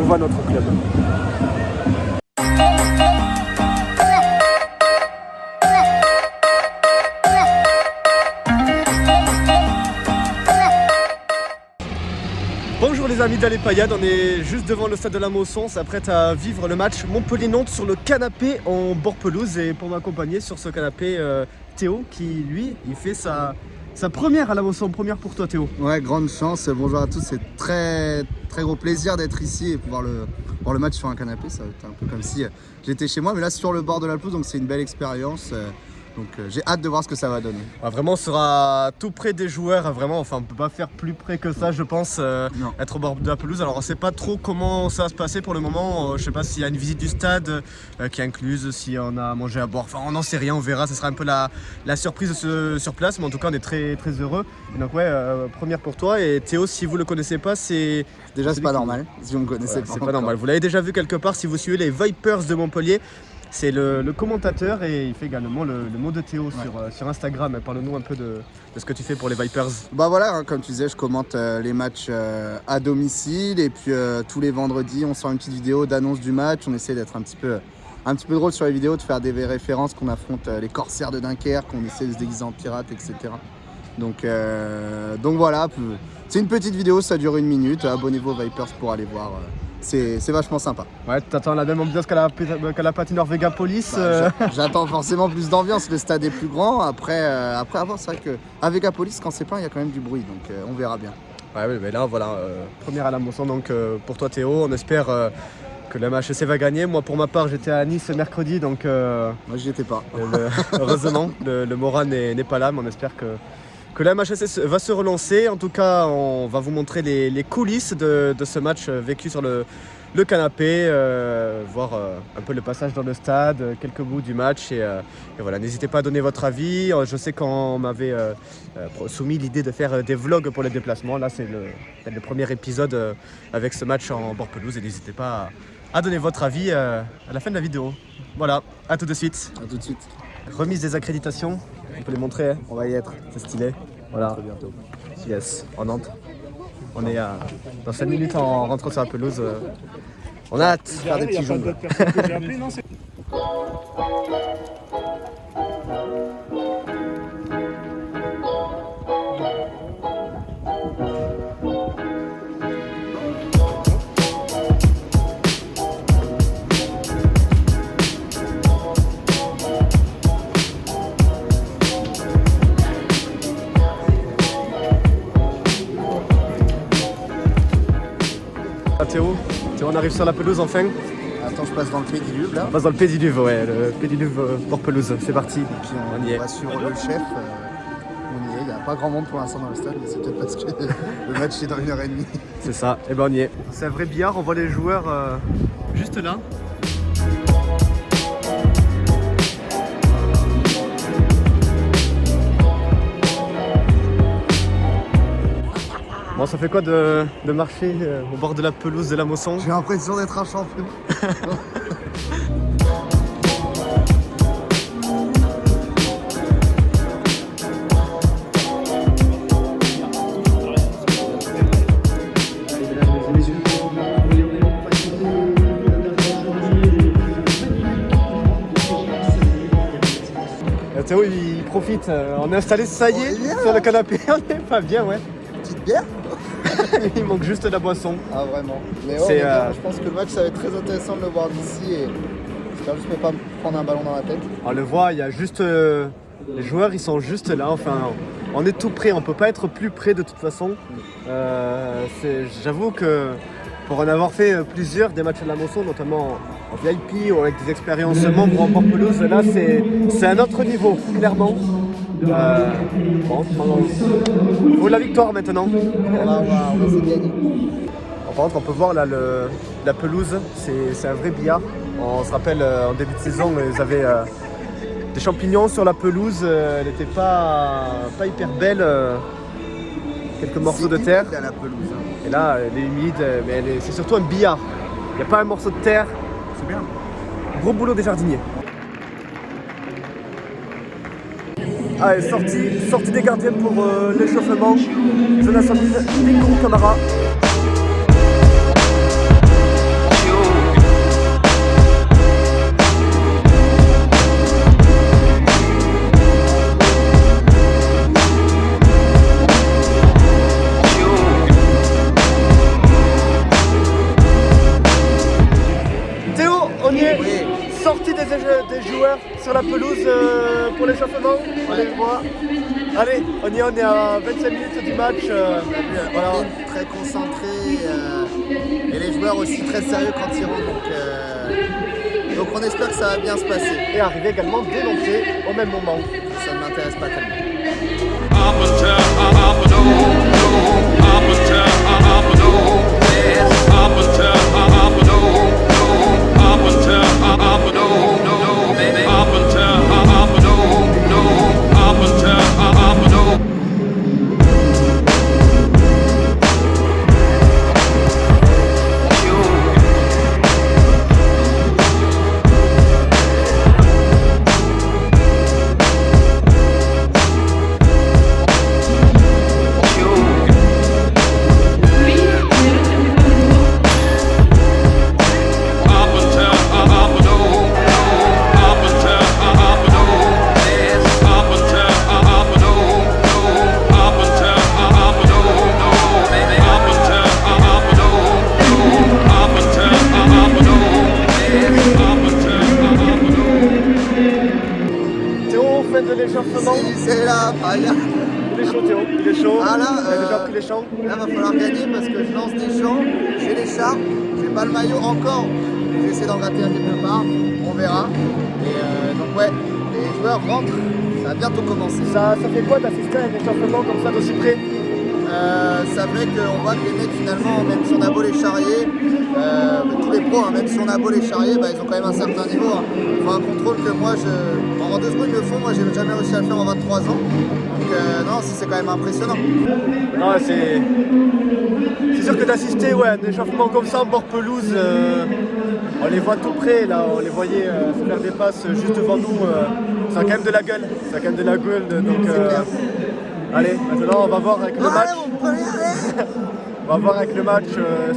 trouve à notre club. Bonjour les amis d'Alepayade, on est juste devant le stade de la Mosson, on s'apprête à vivre le match Montpellier-Nantes sur le canapé en bord pelouse. Et pour m'accompagner sur ce canapé, Théo qui lui, il fait sa première à la Mosson, première pour toi Théo. Ouais, grande chance, bonjour à tous, c'est très gros plaisir d'être ici et pouvoir voir le match sur un canapé. Ça va être un peu comme si j'étais chez moi, mais là sur le bord de la pelouse, donc c'est une belle expérience. Donc j'ai hâte de voir ce que ça va donner. Vraiment, on sera tout près des joueurs, vraiment, enfin on peut pas faire plus près que ça je pense, être au bord de la pelouse. Alors on sait pas trop comment ça va se passer pour le moment, je sais pas s'il y a une visite du stade qui est incluse, si on a mangé à boire, enfin on n'en sait rien, on verra, ce sera un peu la surprise sur place, mais en tout cas on est très heureux. Et donc ouais, première pour toi. Et Théo, si vous le connaissez pas, c'est pas normal, si vous me connaissez pas. C'est pas normal, vous l'avez déjà vu quelque part si vous suivez les Vipers de Montpellier. C'est le commentateur et il fait également le mot de Théo sur Instagram. Parle-nous un peu de ce que tu fais pour les Vipers. Bah voilà, comme tu disais, je commente les matchs à domicile et puis tous les vendredis on sort une petite vidéo d'annonce du match. On essaie d'être un petit peu drôle sur les vidéos, de faire des références qu'on affronte les corsaires de Dunkerque, qu'on essaie de se déguiser en pirate, etc. Donc voilà, c'est une petite vidéo, ça dure 1 minute. Abonnez-vous aux Vipers pour aller voir. C'est vachement sympa. Ouais, t'attends la même ambiance qu'à la patinoire Vegapolis. J'attends forcément plus d'ambiance, le stade est plus grand. Après avoir, c'est vrai qu'à Vegapolis, quand c'est plein, il y a quand même du bruit, donc on verra bien. Ouais, mais là, voilà, première à la Mosson, donc pour toi Théo, on espère que le MHSC va gagner. Moi, pour ma part, j'étais à Nice mercredi, donc... Moi, j'y étais pas. Heureusement, le Morat n'est pas là, mais on espère que la MHSC va se relancer. En tout cas, on va vous montrer les coulisses de ce match vécu sur le canapé, voir un peu le passage dans le stade, quelques bouts du match. Et voilà, n'hésitez pas à donner votre avis. Je sais qu'on m'avait soumis l'idée de faire des vlogs pour les déplacements. Là, c'est le premier épisode avec ce match en bord pelouse. Et n'hésitez pas à donner votre avis à la fin de la vidéo. Voilà, à tout de suite. À tout de suite. Remise des accréditations. On peut les montrer, hein. On va y être, c'est stylé. Voilà. Très bientôt. Yes, on entre. On est dans 5 minutes en rentrant sur la pelouse. On a hâte de faire des petits jongles. Théo, on arrive sur la pelouse enfin. Attends, je passe dans le pédiluve là. On passe dans le pédiluve, ouais, le pédiluve pour pelouse, c'est parti. Et puis on y est. Sur le chef, on y est. Il n'y a pas grand monde pour l'instant dans le stade, mais c'est peut-être parce que le match est dans 1h30. C'est ça, et ben on y est. C'est un vrai billard, on voit les joueurs juste là. Bon, ça fait quoi de marcher au bord de la pelouse de la Mosson? J'ai l'impression d'être un champion. Théo, il profite, on est installé, ça y est, sur le canapé, on est pas bien, ouais. Petite bière. Il manque juste de la boisson. Ah vraiment. Mais ouais, je pense que le match ça va être très intéressant de le voir d'ici et j'espère juste ne pas me prendre un ballon dans la tête. On le voit, il y a juste les joueurs, ils sont juste là. Enfin, on est tout près, on peut pas être plus près de toute façon. J'avoue que pour en avoir fait plusieurs des matchs à la Mosson, notamment en VIP ou avec des expériences membres en bord pelouse, là c'est un autre niveau, clairement. Bon, il faut la victoire maintenant. On va essayer de gagner. Par contre, on peut voir là la pelouse, c'est un vrai billard. On se rappelle en début de saison, ils avaient des champignons sur la pelouse, elle n'était pas hyper belle. Quelques morceaux de terre. À la pelouse, hein. Et là, elle est humide, mais c'est surtout un billard. Il n'y a pas un morceau de terre. C'est bien. Gros boulot des jardiniers. Allez, sortie des gardiens pour l'échauffement. Jonas Hamid, Bingo Camara. des joueurs sur la pelouse pour l'échauffement. On les voit. Allez, on y est, on est à 25 minutes du match. Voilà. Très concentré et les joueurs aussi très sérieux quand ils rentrent. Donc on espère que ça va bien se passer. Et arriver également démonté au même moment. Ça ne m'intéresse pas tellement. C'est là, Il est chaud Théo, il est chaud. Ah là, il a déjà pris les champs. Là va falloir gagner parce que je lance des champs, j'ai les charpes, j'ai pas le maillot encore. Je vais essayer d'en gratter un quelque part, on verra. Et donc ouais, les joueurs rentrent, ça va bientôt commencer. Ça fait quoi d'assister à un échauffement comme ça d'aussi près? Ça fait qu'on voit que les mecs finalement, même si on a beau les charrier, tous les pros, hein, même si on a beau les charrier, ils ont quand même un certain niveau. Il faut un contrôle que moi, en 2 secondes ils le font, moi j'ai jamais réussi à le faire en 23 ans. Donc non, c'est quand même impressionnant. Non, c'est sûr que d'assister à un échauffement comme ça en bord pelouse, on les voit tout près, là, on les voyait se faire des passes juste devant nous, ça a quand même de la gueule, donc allez, maintenant on va voir avec le match. On va voir avec le match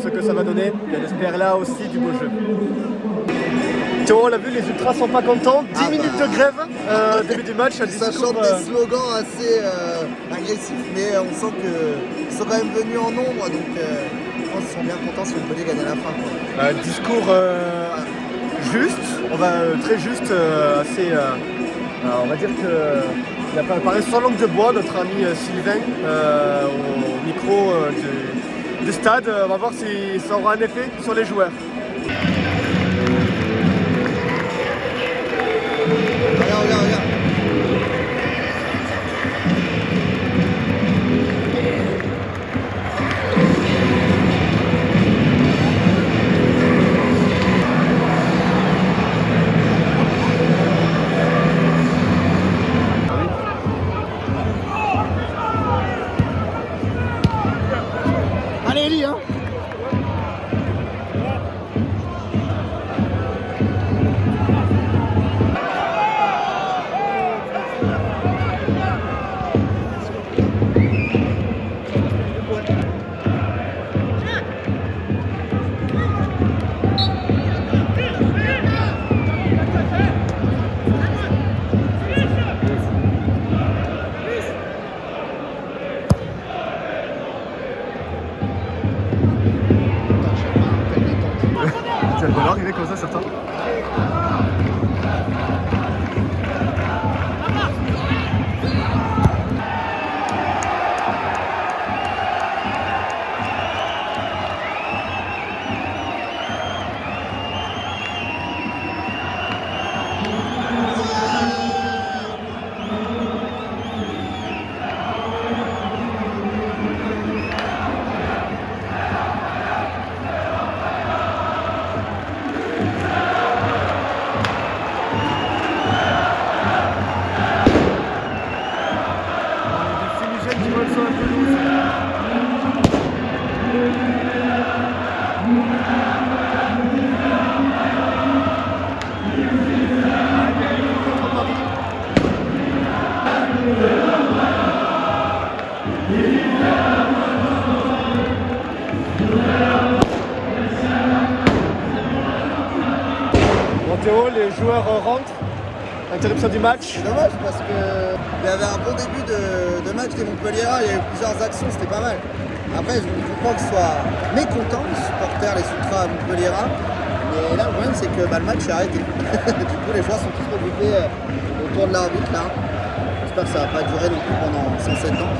ce que ça va donner. Et on espère là aussi du beau jeu. Théo, on l'a vu, les ultras sont pas contents. 10 minutes de grève début du match. Ça chante des slogans assez agressifs, mais on sent qu'ils sont quand même venus en nombre, donc je pense qu'ils sont bien contents si Montpellier gagne à la fin. Discours juste, très juste, assez. On va dire qu'il a préparé sans langue de bois notre ami Sylvain au micro du stade. On va voir si ça aura un effet sur les joueurs. Regarde. Allez Eli, hein. Ça va arriver comme ça, certains. Bon Théo, les joueurs rentrent. Interruption du match. C'est dommage parce qu'il y avait un bon début de match des Montpelliérains, il y a eu plusieurs actions, c'était pas mal. Après, je comprends qu'ils soient mécontents, les supporters, les ultras Montpelliérains, Et là, le problème, c'est que le match est arrêté. Du coup, les joueurs sont tous regroupés autour de l'arbitre là. J'espère que ça va pas durer non plus pendant 107 ans.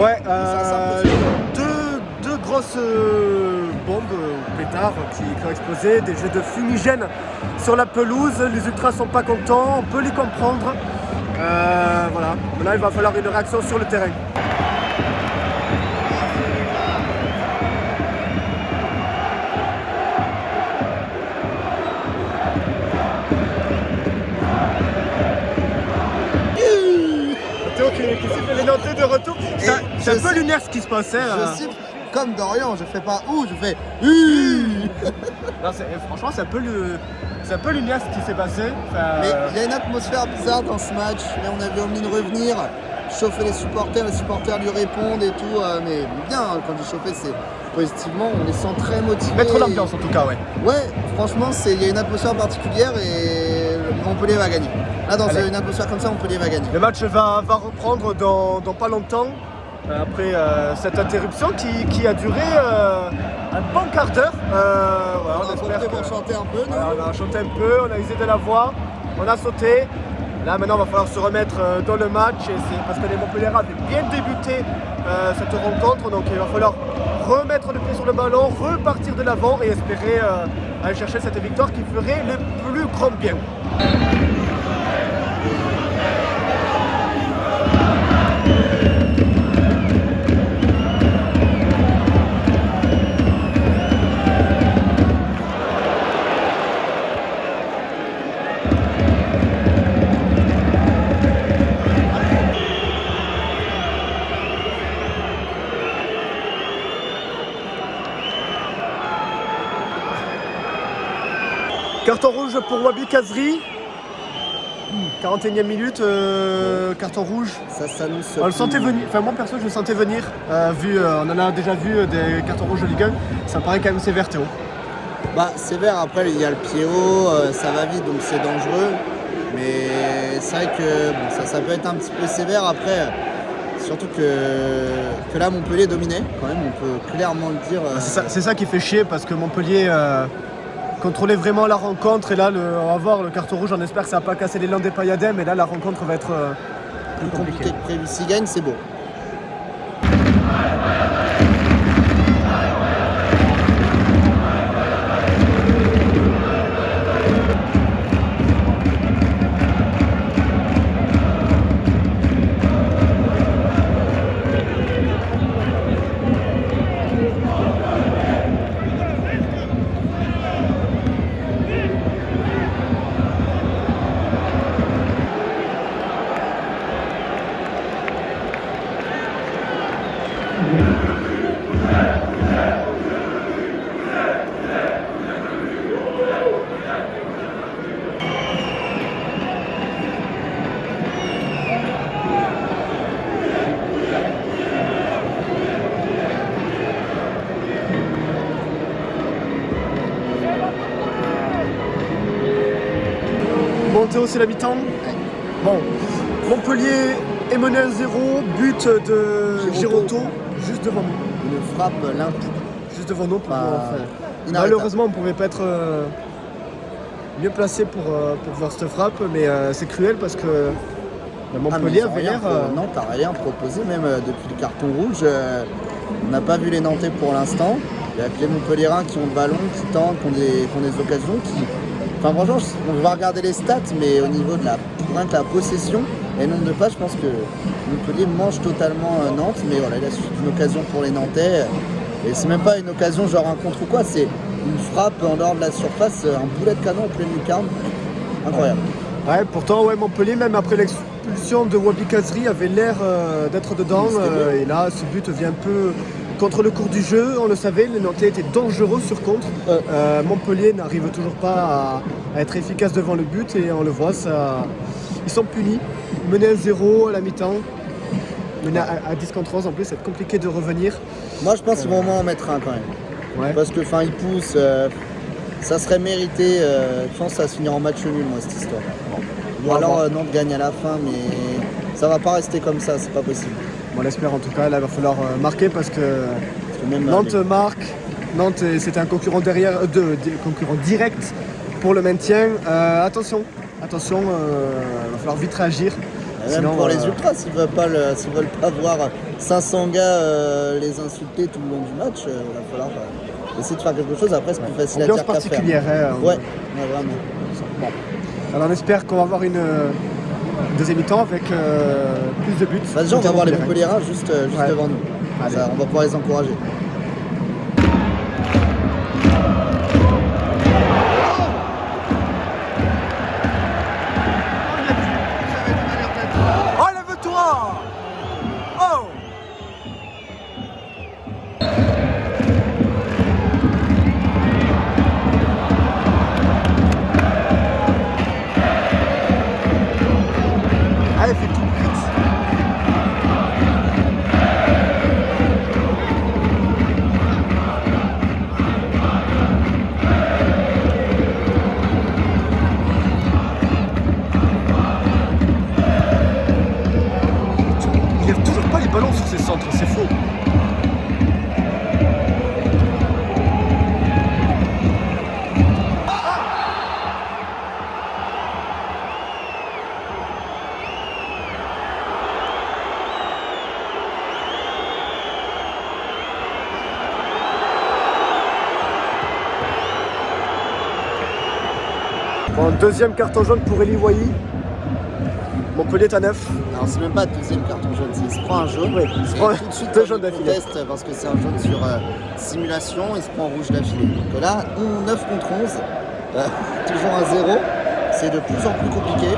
Ouais, deux grosses bombes ou pétards qui ont explosé, des jets de fumigène sur la pelouse. Les ultras sont pas contents, on peut les comprendre. Voilà, là il va falloir une réaction sur le terrain. Qui siffle les Nantais de retour. C'est un peu lunaire ce qui se passait. Je siffle comme Dorian, je fais pas je fais Non, franchement, c'est un peu lunaire ce qui s'est passé. Mais il y a une atmosphère bizarre dans ce match. Là, on a vu Omlin revenir, chauffer les supporters lui répondent et tout. Mais bien, quand il chauffait, c'est positivement, on les sent très motivés. Mettre l'ambiance en tout cas, ouais. Ouais, franchement, il y a une atmosphère particulière et Montpellier va gagner. Là, dans une atmosphère comme ça, Montpellier va gagner. Le match va reprendre dans pas longtemps, après cette interruption qui a duré un bon quart d'heure. Voilà, on a profité pour chanter un peu, voilà, on a chanté un peu, on a usé de la voix, on a sauté. Là, maintenant, il va falloir se remettre dans le match. Et c'est parce que les Montpelliérains avaient bien débuté cette rencontre. Donc, il va falloir remettre le pied sur le ballon, repartir de l'avant et espérer aller chercher cette victoire qui ferait le plus grand bien. Carton rouge pour Wabi Kazri. 41e minute, carton rouge. Ça s'annonce. On le sentait venir, enfin moi perso je le sentais venir, on en a déjà vu des cartons rouges de Ligue 1, ça me paraît quand même sévère Théo. Bah sévère, après il y a le pied haut, ça va vite donc c'est dangereux. Mais c'est vrai que bon, ça peut être un petit peu sévère après. Surtout que là Montpellier dominait quand même, on peut clairement le dire. C'est ça qui fait chier parce que Montpellier contrôlait vraiment la rencontre et là on va voir le carton rouge, on espère que ça va pas casser l'élan des Payadins mais là la rencontre va être plus compliquée que prévu. S'il gagne c'est beau. Bon Théo, c'est la mi-temps. Bon, Montpellier est mené à 0, but de Girotto juste devant nous. Une frappe limpide. Juste devant nous. Malheureusement, on ne pouvait pas être mieux placé pour voir cette frappe, mais c'est cruel parce que Montpellier avait l'air... Non, t'as rien proposé, même depuis le carton rouge. On n'a pas vu les Nantais pour l'instant. Il y a que les Montpelliérains qui ont le ballon, qui tentent, qui ont des occasions, Enfin franchement, on va regarder les stats, mais au niveau de la possession et nombre de passes, je pense que Montpellier mange totalement Nantes, mais voilà, il a suffi d'une occasion pour les Nantais. Et c'est même pas une occasion genre un contre ou quoi, c'est une frappe en dehors de la surface, un boulet de canon en pleine lucarne. Incroyable. Ouais, pourtant Montpellier, même après l'expulsion de Wabi Kazri, avait l'air d'être dedans. Et là, ce but vient un peu contre le cours du jeu. On le savait, les Nantais étaient dangereux sur contre. Montpellier n'arrive toujours pas à être efficace devant le but et on le voit, ils sont punis. Menés à 0 à la mi-temps. Menés à 10 contre 11 en plus, c'est compliqué de revenir. Moi je pense qu'ils vont au moins en mettre un quand même. Ouais. Parce que ils poussent, ça serait mérité. Je pense que ça va se finir en match nul, moi, cette histoire. Ou alors Nantes gagne à la fin, mais ça va pas rester comme ça, c'est pas possible. On l'espère en tout cas, là il va falloir marquer parce que même Nantes marque, Nantes, c'était un concurrent concurrent direct pour le maintien. Attention, il va falloir vite réagir. Même Sinon, pour les ultras, s'ils veulent pas voir 500 gars les insulter tout le long du match, il va falloir essayer de faire quelque chose. Après, c'est plus facile à dire ambiance qu'à faire. particulière. Ouais, vraiment. Bon. Alors on espère qu'on va avoir une deuxième mi-temps avec plus de buts. Déjà, on va voir les Montpelliérains juste devant nous. Allez. Ça, on va pouvoir les encourager. Oh, lève-toi! Oh! Allez, fais tout vite! Il lève toujours pas les ballons sur ses centres, c'est faux. Bon, deuxième carton jaune pour Eli Wahi. Montpellier est à 9. Alors, c'est même pas le deuxième carton jaune, il se prend un jaune. Oui, il se prend tout de suite, deux il jaunes d'affilée. conteste parce que c'est un jaune sur simulation, il se prend rouge d'affilée. Donc là, 9 contre 11, toujours un 0. C'est de plus en plus compliqué.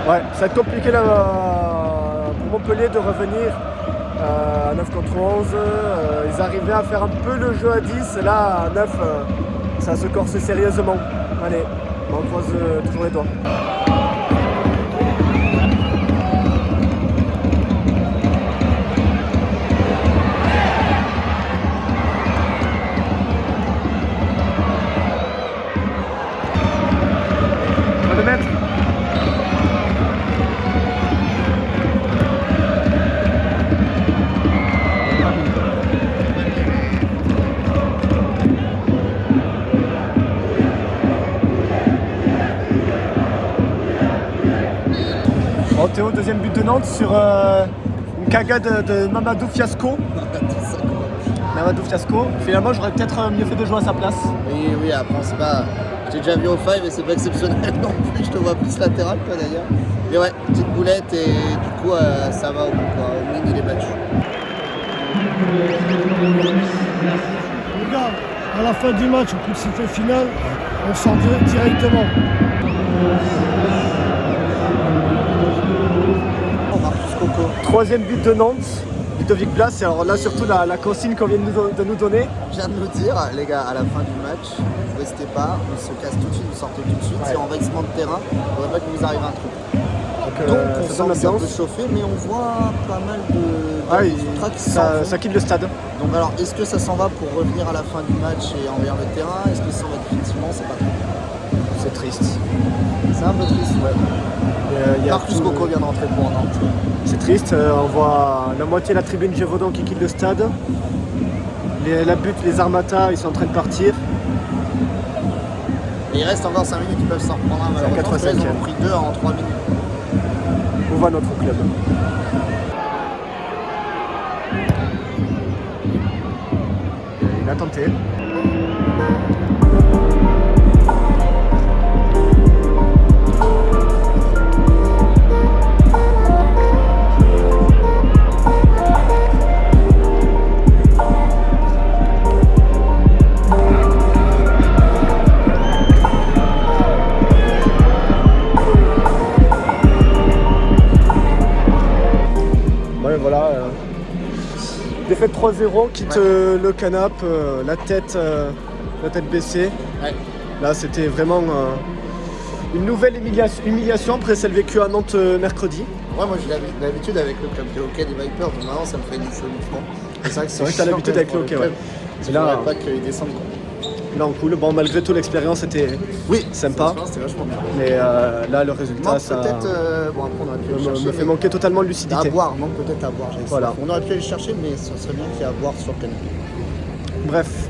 Ouais, ça va être compliqué là, pour Montpellier de revenir à 9 contre 11. Ils arrivaient à faire un peu le jeu à 10. Et là, à 9, ça se corse sérieusement. Allez, on croise toujours les doigts. On va le mettre. Bon, Théo, deuxième but de Nantes sur une cagade de Mamadou Fiasco. Mamadou Fiasco. Finalement, j'aurais peut-être mieux fait de jouer à sa place. Oui, après, c'est pas. Je t'ai déjà vu au 5 et c'est pas exceptionnel non plus. Je te vois plus latéral, toi d'ailleurs. Mais ouais, petite boulette et du coup, ça va au bout, quoi. Au mine, il est battu. Regarde, à la fin du match, au coup de sifflet final, on s'en directement. Marcus Coco. Troisième but de Nantes, Ludovic Blas. Et alors là, surtout la consigne qu'on vient de nous donner. Vient de nous dire, les gars, à la fin du match, vous restez pas, on se casse tout de suite, vous sortez tout de suite, c'est envahissement de terrain, il ne faudrait pas qu'il vous arrive un truc. Donc on sent que c'est un peu chauffé, mais on voit pas mal de ultras qui s'en vont. Ça quitte le stade. Donc alors, est-ce que ça s'en va pour revenir à la fin du match et envahir le terrain? Est-ce que ça s'en va définitivement? C'est pas trop. C'est triste. C'est un peu triste, ouais. Marcus Coco vient de rentrer pour Nantes. C'est triste, on voit la moitié de la tribune Gévaudan qui quitte le stade. La butte, les Armata, ils sont en train de partir. Et il reste encore 5 minutes, ils peuvent s'en reprendre un malheureusement. Parce que là, ils ont pris 2 en 3 minutes. Où va notre club? Il a tenté. Voilà, défaite 3-0, quitte le canap, la tête baissée. Ouais. Là, c'était vraiment une nouvelle humiliation après celle vécue à Nantes mercredi. Ouais, moi j'ai l'habitude avec le club de hockey des Vipers, donc maintenant ça me fait une solution. C'est vrai que C'est vrai que t'as l'habitude avec le hockey, ouais. C'est là, pas qu'ils descendent. là, on coule. Bon, malgré tout, l'expérience était sympa. C'était vachement bien. Mais là, le résultat, Manque ça peut-être. Bon, après, on aurait pu aller chercher. me fait manquer totalement de lucidité. À boire, manque peut-être à boire. Voilà. On aurait pu aller chercher, mais ce serait bien qu'il y ait à boire sur le canapé. Bref,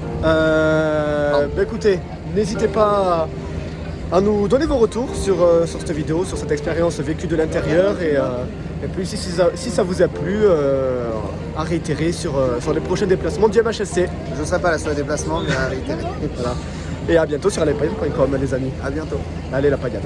écoutez, n'hésitez pas à nous donner vos retours sur cette vidéo, sur cette expérience vécue de l'intérieur et puis si ça vous a plu, à réitérer sur les prochains déplacements du MHSC. Je ne serai pas là sur le déplacement, mais à réitérer. Voilà. Et à bientôt sur alepayade.com les amis. À bientôt. Allez la paillade.